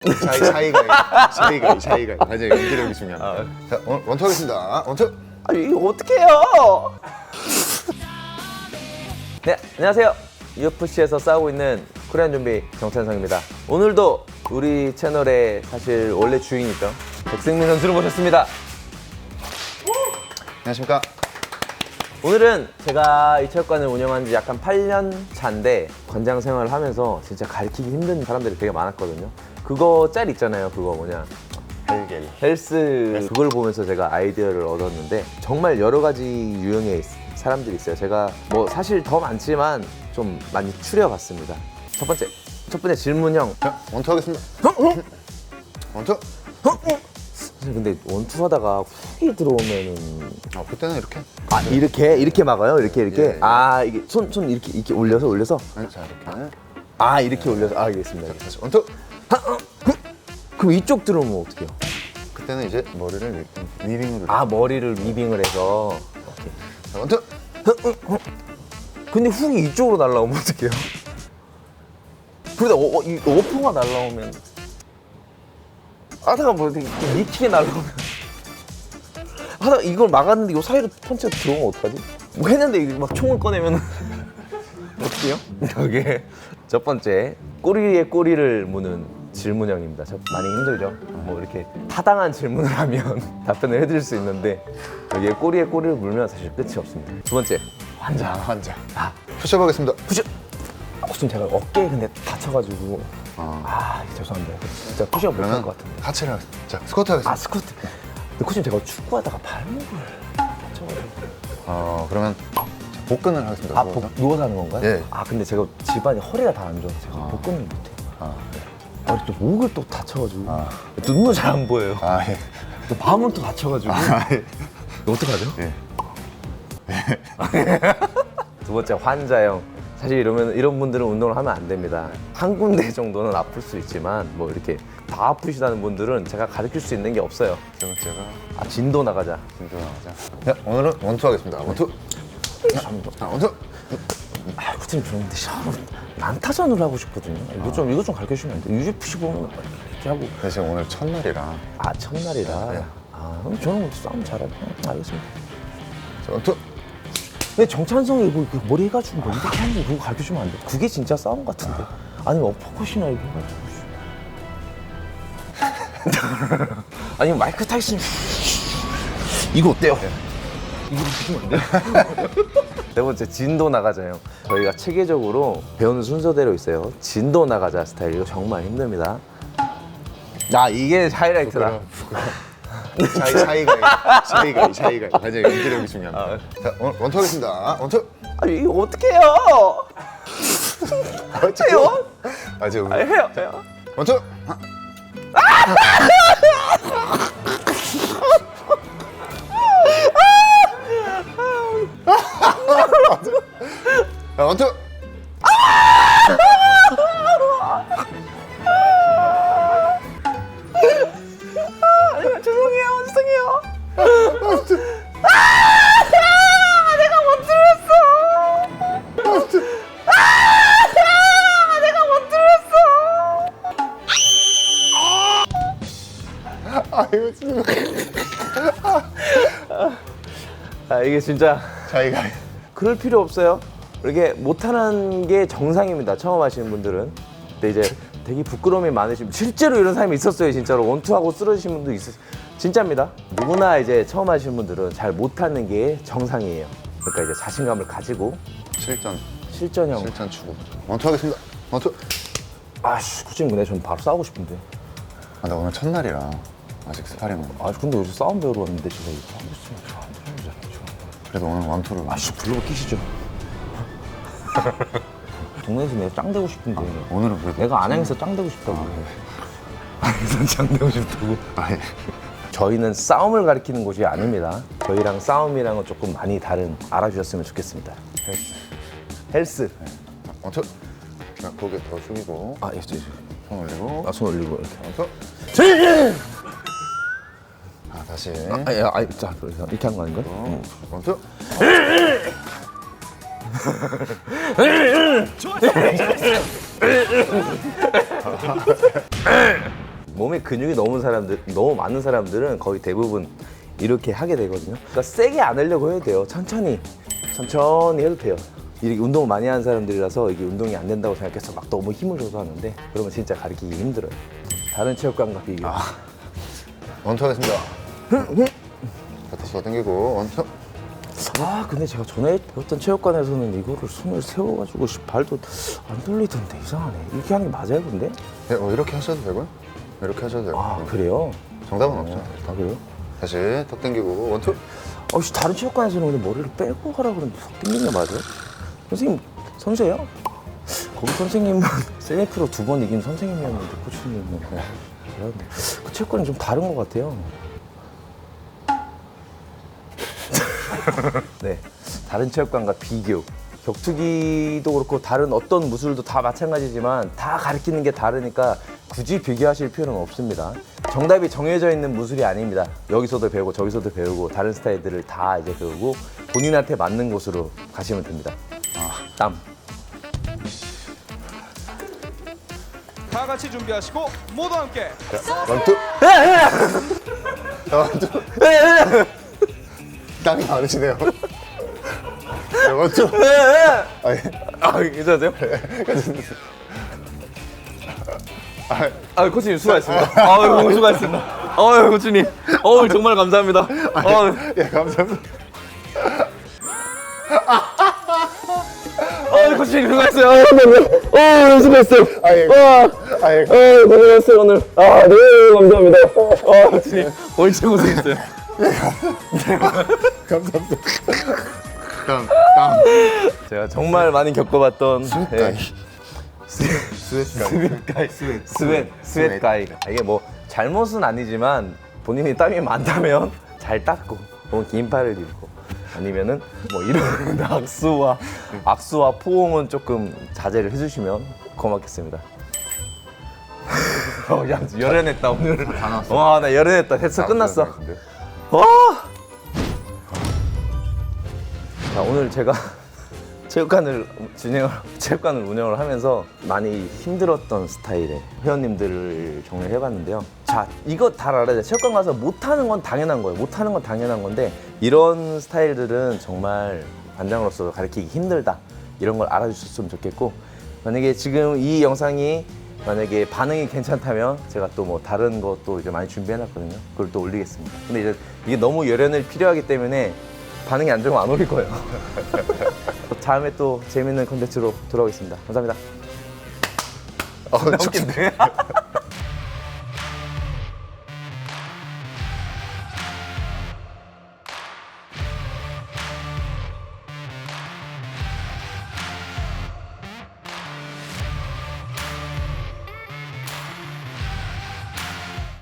차이가 가장 연기력이 중요합니다. 자, 오늘 원투 하겠습니다. 원투. 아, 이거 어떡해요? 네, 안녕하세요. UFC에서 싸우고 있는 코리안 좀비 정찬성입니다. 오늘도 우리 채널의 사실 원래 주인이죠. 백승민 선수를 모셨습니다. 안녕하십니까. 오늘은 제가 이 체육관을 운영한 지 약간 8년 차인데 관장 생활을 하면서 진짜 가르치기 힘든 사람들이 되게 많았거든요. 그거 짤 있잖아요. 그거 뭐냐. 헬스 그걸 보면서 제가 아이디어를 얻었는데 정말 여러 가지 유형의 사람들이 있어요. 제가 뭐 사실 더 많지만 좀 많이 추려봤습니다. 첫 번째 질문형. 자, 원투 하겠습니다. 원투. 근데 원투 하다가 훅이 들어오면은 그때는 이렇게. 아 이렇게 막아요? 이렇게 예. 아 이게 손 이렇게 올려서 아니, 자, 이렇게. 아 이렇게 올려서 아 알겠습니다. 다시 원투. 그럼 이쪽 들어오면 어떡해요? 그때는 이제 머리를 위빙으로. 아 머리를 위빙을 해서. 자, 원투. 근데 훅이 이쪽으로 날라오면 어떡해요? 그러다 이 어퍼가 날라오면 하다가 뭐 되게 미키게 날라오면 하다가 이걸 막았는데 이 사이로 펀치가 들어오면 어떡하지? 뭐 했는데 이게 막 총을 꺼내면 어떡해요? 이게 첫 번째 꼬리에 꼬리를 무는 질문형입니다. 많이 힘들죠? 뭐 이렇게 타당한 질문을 하면 답변을 해드릴 수 있는데 여기에 꼬리에 꼬리를 물면 사실 끝이 없습니다. 두 번째 환자. 푸시업 하겠습니다. 푸시업! 지금 제가 어깨에 근데 다쳐가지고 죄송합니다. 진짜 푸시업 못할 그러면 것 같은데. 하체를 하겠습니다. 자, 스쿼트 하겠습니다. 스쿼트. 근데 코치님 제가 축구하다가 발목을 다쳐가지고. 그러면 자, 복근을 하겠습니다. 누워서 하는 건가요? 예. 근데 제가 집안이 허리가 다 안 좋아서 제가 복근을 못해요. 또 목을 또 다쳐가지고 눈도 잘 안 보여요. 예. 또 마음은 또 다쳐가지고. 예. 이거 어떡하죠? 예. 두 번째 환자형. 사실 이런 분들은 운동을 하면 안 됩니다. 한 군데 정도는 아플 수 있지만 뭐 이렇게 다 아프시다는 분들은 제가 가르칠 수 있는 게 없어요. 세 번째가 진도 나가자. 진도 나가자. 자, 오늘은 원투 하겠습니다. 원투. 자, 원투. 코치님 저는 난타전을 하고 싶거든요. 이거 좀 가르쳐 주시면 안 돼요? UFC 보면 이렇게 하고. 근데 지금 오늘 첫날이라. 첫날이라. 네. 그럼 저는 싸움 잘하죠. 알겠습니다. 자, 원투. 근데 정찬성이 뭐 머리 해가지고 뭐 이렇게 하는 거 그거 가르쳐 주면 안 돼? 그게 진짜 싸움 같은데. 아니면 어퍼컷이나 이렇게 해가지고. 아니면 마이크 타이슨. 이거 어때요? 이거 주시면 안 돼요? 네 번째 진도 나가자요. 저희가 체계적으로 배우는 순서대로 있어요. 진도 나가자 스타일 이거 정말 힘듭니다. 이게 하이라이트다. 차이가 가장 연기력이 중요합니다. 자, 오늘 원투 하겠습니다. 원투. 이거 어떡해요? 해요? 지금 해요. 원투. 자, 원투. 죄송해요. 내가 못 들었어. 내가 못 들었어. 이거 진짜. 이게 진짜 차이가. 그럴 필요 없어요. 이렇게 못하는 게 정상입니다. 처음 하시는 분들은. 근데 이제 되게 부끄러움이 많으시면 실제로 이런 사람이 있었어요. 진짜로 원투하고 쓰러지신 분도 있었어요. 진짜입니다. 누구나 이제 처음 하시는 분들은 잘 못하는 게 정상이에요. 그러니까 이제 자신감을 가지고 실전형. 실전 추구. 원투 하겠습니다. 원투. 코치님 근데 전 바로 싸우고 싶은데. 나 오늘 첫날이라 아직 스파링은. 근데 요새 싸움 배우러 왔는데 제가 이거 하고 있으면 저안 되잖아요. 그래도 오늘 원투를. 불러봐 끼시죠. 동네에서 내가 짱되고 싶은데. 오늘은 그래도. 내가 안양에서 짱되고 싶다고. 안양에서 짱되고 싶다고. 예. 저희는 싸움을 가리키는 곳이 아닙니다. 저희랑 싸움이랑은 조금 많이 다른 알아주셨으면 좋겠습니다. 헬스. 원투. 자, 고개 더 숙이고. 예. 손 올리고. 손 올리고 이렇게. 원투. 다시. 자, 이렇게 한 거 아닌가? 원투. 몸에 근육이 너무 많은 사람들은 거의 대부분 이렇게 하게 되거든요. 그러니까 세게 안 하려고 해도 돼요. 천천히 해도 돼요. 이렇게 운동을 많이 하는 사람들이라서 이게 운동이 안 된다고 생각해서 막 너무 힘을 줘서 하는데 그러면 진짜 가르치기 힘들어요. 다른 체육관과 비교. 원투 하겠습니다. 자, 다시 더 당기고 원투. 근데 제가 전에 배웠던 체육관에서는 이거를 손을 세워가지고 발도 안 돌리던데 이상하네. 이렇게 하는 게 맞아요, 근데? 네, 이렇게 하셔도 되고요. 이렇게 하셔도 되고. 그래요? 정답은 없죠. 그래요? 다시 더 당기고 원투. 다른 체육관에서는 근데 머리를 빼고 하라 그러는데 석 땡기는 게 맞아요? 선생님 선수예요? 거기 선생님은 세미프로 2번 이긴 선생님이었는데 코치님은 그런데 그 체육관이 좀 다른 것 같아요. 네, 다른 체육관과 비교. 격투기도 그렇고 다른 어떤 무술도 다 마찬가지지만 다 가르치는 게 다르니까 굳이 비교하실 필요는 없습니다. 정답이 정해져 있는 무술이 아닙니다. 여기서도 배우고 저기서도 배우고 다른 스타일들을 다 이제 배우고 본인한테 맞는 곳으로 가시면 됩니다. 땀. 다 같이 준비하시고 모두 함께 원투. 자, 원투. 땀이 많으시네요. 자, 원투. 괜찮으세요? 코치님 수고하셨습니다. 너무 수고하셨습니다. 코치님. 정말 감사합니다. 예, 감사합니다. 코치님 수고했어요. 너무 수고했어요. 예. 고생했어요 오늘. 네 감사합니다. 코치님 오늘 진짜 고생했어요. 감사합니다. 땀. 제가 정말 많이 겪어봤던 스웨트가이. 이게 뭐 잘못은 아니지만 본인이 땀이 많다면 잘 닦고 혹은 긴 팔을 입고 아니면은 뭐 이런 악수와 포옹은 조금 자제를 해주시면 고맙겠습니다. 야 열연했다 오늘. 와 나 열연했다. 됐어 끝났어. 자 오늘 제가 체육관을 운영을 하면서 많이 힘들었던 스타일의 회원님들을 정리해봤는데요. 자, 이거 다 알아야 돼요. 체육관 가서 못하는 건 당연한 거예요. 못하는 건 당연한 건데 이런 스타일들은 정말 관장으로서 가르치기 힘들다. 이런 걸 알아주셨으면 좋겠고 만약에 지금 이 영상이 만약에 반응이 괜찮다면 제가 또 뭐 다른 것도 이제 많이 준비해놨거든요. 그걸 또 올리겠습니다. 근데 이제 이게 너무 열연을 필요하기 때문에 반응이 안 좋으면 안 올릴 거예요. 다음에 또 재밌는 콘텐츠로 돌아오겠습니다. 감사합니다. 웃긴데?